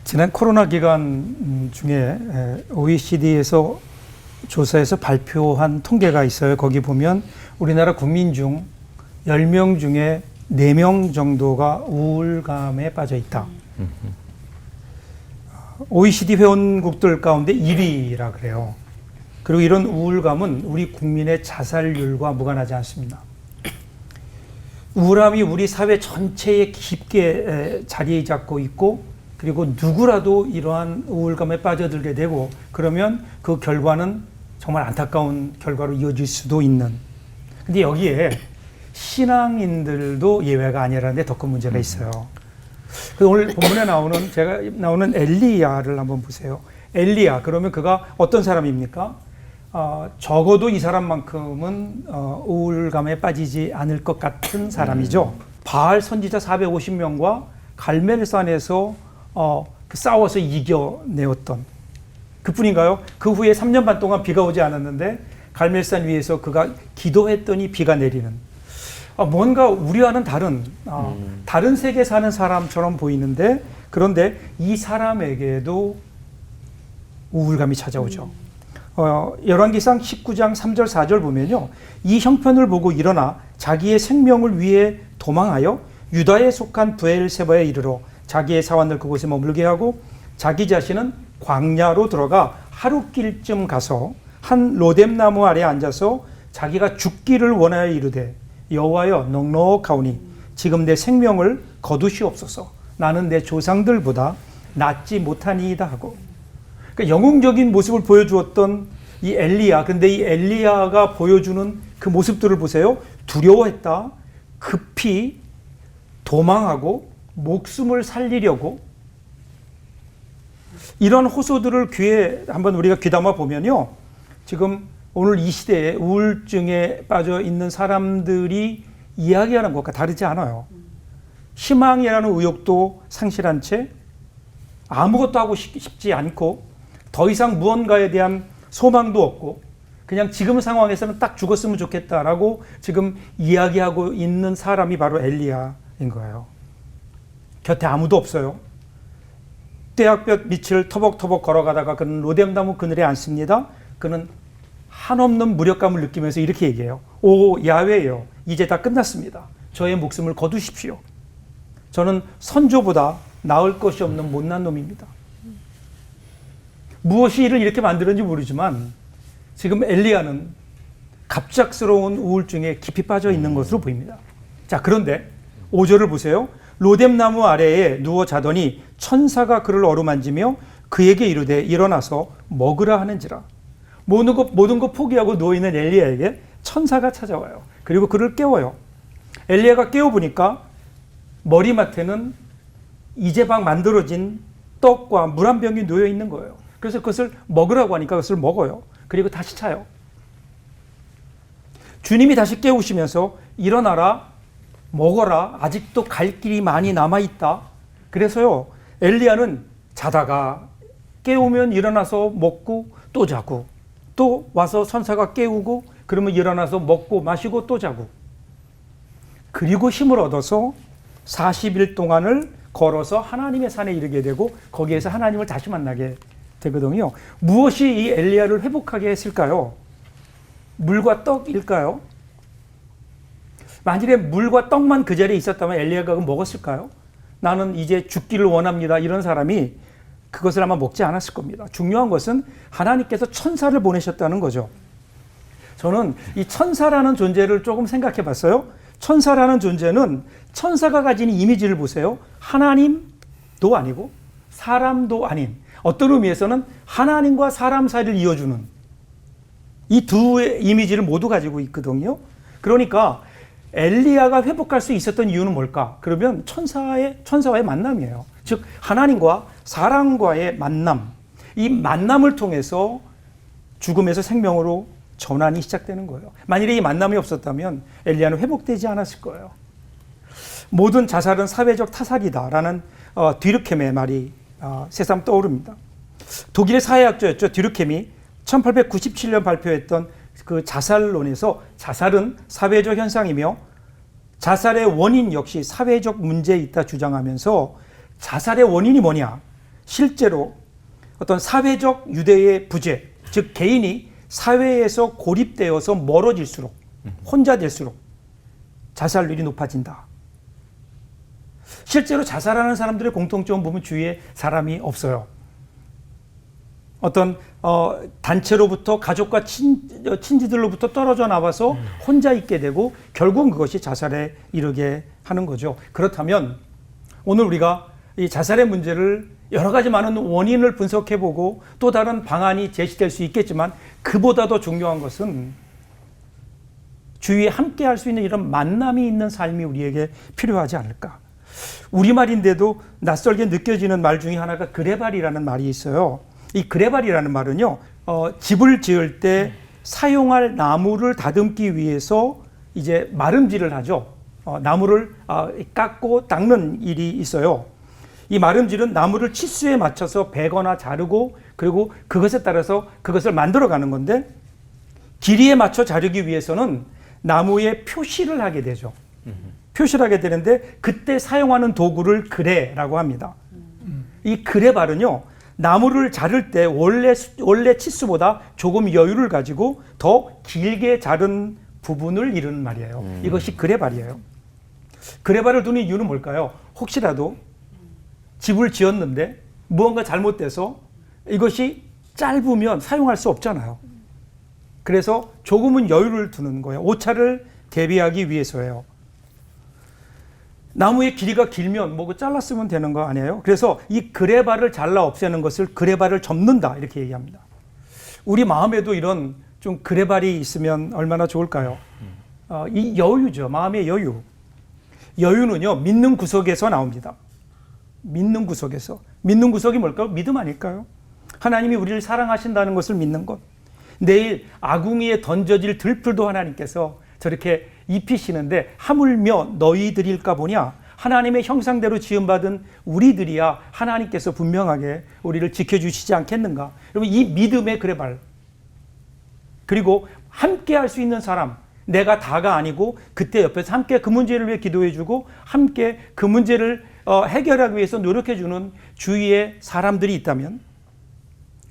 지난 코로나 기간 중에 OECD에서 조사에서 발표한 통계가 있어요. 거기 보면 우리나라 국민 중 10명 중에 4명 정도가 우울감에 빠져 있다. OECD 회원국들 가운데 1위라 그래요. 그리고 이런 우울감은 우리 국민의 자살률과 무관하지 않습니다. 우울함이 우리 사회 전체에 깊게 자리 잡고 있고, 그리고 누구라도 이러한 우울감에 빠져들게 되고, 그러면 그 결과는 정말 안타까운 결과로 이어질 수도 있는. 근데 여기에 신앙인들도 예외가 아니라는데 더 큰 문제가 있어요. 오늘 본문에 나오는 엘리야를 한번 보세요. 엘리야, 그러면 그가 어떤 사람입니까? 적어도 이 사람만큼은 우울감에 빠지지 않을 것 같은 사람이죠. 바알 선지자 450명과 갈멜산에서 싸워서 이겨내었던 그뿐인가요? 그 후에 3년 반 동안 비가 오지 않았는데 갈멜산 위에서 그가 기도했더니 비가 내리는, 뭔가 우리와는 다른 세계에 사는 사람처럼 보이는데, 그런데 이 사람에게도 우울감이 찾아오죠. 열왕기상 19장 3절 4절 보면요, 이 형편을 보고 일어나 자기의 생명을 위해 도망하여 유다에 속한 브엘세바에 이르러 자기의 사환을 그곳에 머물게 하고, 자기 자신은 광야로 들어가 하루길쯤 가서 한 로뎀나무 아래 앉아서 자기가 죽기를 원하여 이르되, 여호와여 넉넉하오니 지금 내 생명을 거두시옵소서. 나는 내 조상들보다 낫지 못하니이다 하고. 그러니까 영웅적인 모습을 보여주었던 이 엘리야, 근데 이 엘리야가 보여주는 그 모습들을 보세요. 두려워했다, 급히 도망하고 목숨을 살리려고, 이런 호소들을 귀에 한번 우리가 귀담아 보면요, 지금 오늘 이 시대에 우울증에 빠져 있는 사람들이 이야기하는 것과 다르지 않아요. 희망이라는 의욕도 상실한 채 아무것도 하고 싶지 않고, 더 이상 무언가에 대한 소망도 없고, 그냥 지금 상황에서는 딱 죽었으면 좋겠다라고 지금 이야기하고 있는 사람이 바로 엘리야인 거예요. 곁에 아무도 없어요. 떼약볕 밑을 터벅터벅 걸어가다가 그는 로뎀나무 그늘에 앉습니다. 그는 한없는 무력감을 느끼면서 이렇게 얘기해요. 오 야훼여, 이제 다 끝났습니다. 저의 목숨을 거두십시오. 저는 선조보다 나을 것이 없는 못난 놈입니다. 무엇이 이를 이렇게 만들었는지 모르지만 지금 엘리야는 갑작스러운 우울증에 깊이 빠져 있는 것으로 보입니다. 자, 그런데 5절을 보세요. 로뎀나무 아래에 누워 자더니 천사가 그를 어루만지며 그에게 이르되 일어나서 먹으라 하는지라. 모든 것 포기하고 누워있는 엘리야에게 천사가 찾아와요. 그리고 그를 깨워요. 엘리야가 깨워보니까 머리맡에는 이제 막 만들어진 떡과 물 한 병이 놓여 있는 거예요. 그래서 그것을 먹으라고 하니까 그것을 먹어요. 그리고 다시 차요. 주님이 다시 깨우시면서 일어나라, 먹어라, 아직도 갈 길이 많이 남아있다. 그래서요, 엘리야는 자다가 깨우면 일어나서 먹고 또 자고, 또 와서 천사가 깨우고 그러면 일어나서 먹고 마시고 또 자고, 그리고 힘을 얻어서 40일 동안을 걸어서 하나님의 산에 이르게 되고, 거기에서 하나님을 다시 만나게 되거든요. 무엇이 이 엘리야를 회복하게 했을까요? 물과 떡일까요? 만일에 물과 떡만 그 자리에 있었다면 엘리야가 먹었을까요? 나는 이제 죽기를 원합니다, 이런 사람이 그것을 아마 먹지 않았을 겁니다. 중요한 것은 하나님께서 천사를 보내셨다는 거죠. 저는 이 천사라는 존재를 조금 생각해 봤어요. 천사라는 존재는 천사가 가진 이미지를 보세요. 하나님도 아니고 사람도 아닌, 어떤 의미에서는 하나님과 사람 사이를 이어주는 이 두 이미지를 모두 가지고 있거든요. 그러니까 엘리야가 회복할 수 있었던 이유는 뭘까? 그러면 천사와의 만남이에요. 즉 하나님과 사람과의 만남, 이 만남을 통해서 죽음에서 생명으로 전환이 시작되는 거예요. 만일에 이 만남이 없었다면 엘리야는 회복되지 않았을 거예요. 모든 자살은 사회적 타살이다라는 뒤르켐의 말이 새삼 떠오릅니다. 독일의 사회학자였죠. 뒤르켐이 1897년 발표했던 그 자살론에서 자살은 사회적 현상이며 자살의 원인 역시 사회적 문제에 있다 주장하면서 자살의 원인이 뭐냐? 실제로 어떤 사회적 유대의 부재, 즉 개인이 사회에서 고립되어서 멀어질수록, 혼자 될수록 자살률이 높아진다. 실제로 자살하는 사람들의 공통점은 보면 주위에 사람이 없어요. 어떤 단체로부터 가족과 친지들로부터 떨어져 나와서 혼자 있게 되고 결국은 그것이 자살에 이르게 하는 거죠. 그렇다면 오늘 우리가 이 자살의 문제를 여러 가지 많은 원인을 분석해보고 또 다른 방안이 제시될 수 있겠지만 그보다 더 중요한 것은 주위에 함께 할 수 있는 이런 만남이 있는 삶이 우리에게 필요하지 않을까. 우리말인데도 낯설게 느껴지는 말 중에 하나가 그레발이라는 말이 있어요. 이 그레발이라는 말은요, 집을 지을 때 사용할 나무를 다듬기 위해서 이제 마름질을 하죠. 나무를 깎고 닦는 일이 있어요. 이 마름질은 나무를 치수에 맞춰서 베거나 자르고 그리고 그것에 따라서 그것을 만들어가는 건데 길이에 맞춰 자르기 위해서는 나무에 표시를 하게 되죠. 표시를 하게 되는데 그때 사용하는 도구를 그레라고 합니다. 이 그레발은요, 나무를 자를 때 원래 치수보다 조금 여유를 가지고 더 길게 자른 부분을 이루는 말이에요. 이것이 그레발이에요. 그레발을 두는 이유는 뭘까요? 혹시라도 집을 지었는데 무언가 잘못돼서 이것이 짧으면 사용할 수 없잖아요. 그래서 조금은 여유를 두는 거예요. 오차를 대비하기 위해서예요. 나무의 길이가 길면 뭐 잘랐으면 되는 거 아니에요? 그래서 이 그레발을 잘라 없애는 것을 그레발을 접는다 이렇게 얘기합니다. 우리 마음에도 이런 좀 그레발이 있으면 얼마나 좋을까요? 이 여유죠. 마음의 여유. 여유는요, 믿는 구석에서 나옵니다. 믿는 구석에서. 믿는 구석이 뭘까요? 믿음 아닐까요? 하나님이 우리를 사랑하신다는 것을 믿는 것. 내일 아궁이에 던져질 들풀도 하나님께서 저렇게 입히시는데 하물며 너희들일까 보냐. 하나님의 형상대로 지음받은 우리들이야 하나님께서 분명하게 우리를 지켜주시지 않겠는가. 여러분, 이 믿음의 그레발, 그리고 함께 할 수 있는 사람, 내가 다가 아니고 그때 옆에서 함께 그 문제를 위해 기도해주고 함께 그 문제를 해결하기 위해서 노력해주는 주위에 사람들이 있다면,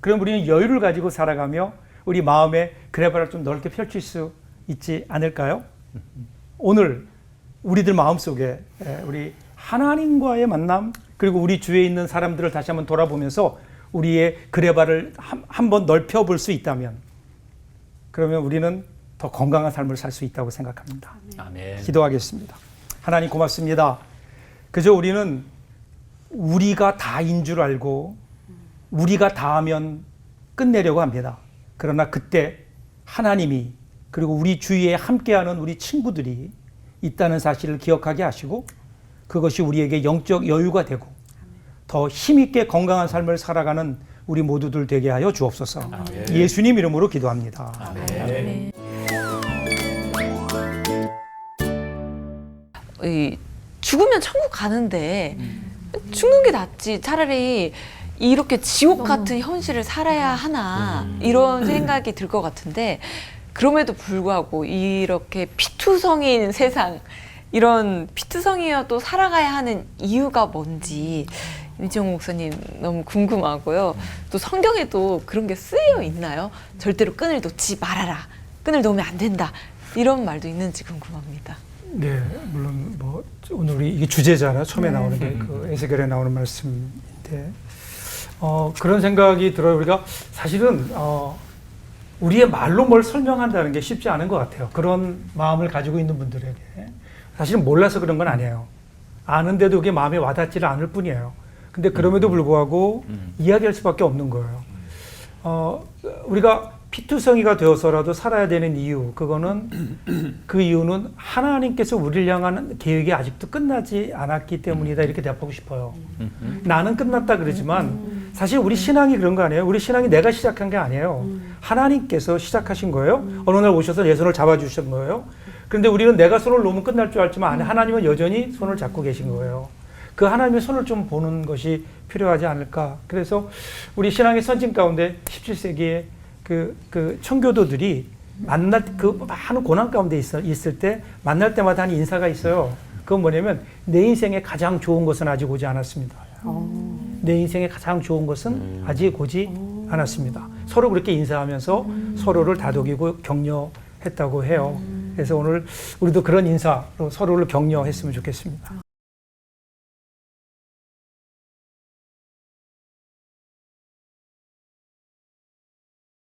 그럼 우리는 여유를 가지고 살아가며 우리 마음의 그레발을 좀 넓게 펼칠 수 있지 않을까요? 오늘 우리들 마음속에 우리 하나님과의 만남, 그리고 우리 주위에 있는 사람들을 다시 한번 돌아보면서 우리의 그레발을 한번 넓혀볼 수 있다면, 그러면 우리는 더 건강한 삶을 살 수 있다고 생각합니다. 아멘. 기도하겠습니다. 하나님 고맙습니다. 그저 우리는 우리가 다인 줄 알고 우리가 다 하면 끝내려고 합니다. 그러나 그때 하나님이, 그리고 우리 주위에 함께하는 우리 친구들이 있다는 사실을 기억하게 하시고 그것이 우리에게 영적 여유가 되고 더 힘있게 건강한 삶을 살아가는 우리 모두들 되게 하여 주옵소서. 아멘. 예수님 이름으로 기도합니다. 아멘. 죽으면 천국 가는데 죽는 게 낫지, 차라리 이렇게 지옥 같은 현실을 살아야 하나, 이런 생각이 들 것 같은데, 그럼에도 불구하고 이렇게 피투성이인 세상, 이런 피투성이어도 살아가야 하는 이유가 뭔지 이지용 목사님 너무 궁금하고요. 또 성경에도 그런 게 쓰여 있나요? 절대로 끈을 놓지 말아라, 끈을 놓으면 안 된다, 이런 말도 있는지 궁금합니다. 네, 물론 뭐 오늘 우리 이게 주제잖아요. 처음에 나오는 게 그 에스겔에 나오는 말씀인데, 그런 생각이 들어요. 우리가 사실은 우리의 말로 뭘 설명한다는 게 쉽지 않은 것 같아요. 그런 마음을 가지고 있는 분들에게 사실은 몰라서 그런 건 아니에요. 아는데도 그게 마음에 와닿지를 않을 뿐이에요. 근데 그럼에도 불구하고 이야기할 수밖에 없는 거예요. 우리가 피투성이가 되어서라도 살아야 되는 이유, 그거는 그 이유는 하나님께서 우리를 향한 계획이 아직도 끝나지 않았기 때문이다, 이렇게 대답하고 싶어요. 나는 끝났다 그러지만 사실 우리 신앙이 그런 거 아니에요? 우리 신앙이 내가 시작한 게 아니에요. 하나님께서 시작하신 거예요. 어느 날 오셔서 내 손을 잡아주신 거예요. 그런데 우리는 내가 손을 놓으면 끝날 줄 알지만 하나님은 여전히 손을 잡고 계신 거예요. 그 하나님의 손을 좀 보는 것이 필요하지 않을까. 그래서 우리 신앙의 선진 가운데 17세기에 그 청교도들이 만날 그 많은 고난 가운데 있을 때 만날 때마다 하는 인사가 있어요. 그건 뭐냐면 내 인생에 가장 좋은 것은 아직 오지 않았습니다. 내 인생에 가장 좋은 것은 아직 오지 않았습니다. 서로 그렇게 인사하면서 서로를 다독이고 격려했다고 해요. 그래서 오늘 우리도 그런 인사로 서로를 격려했으면 좋겠습니다.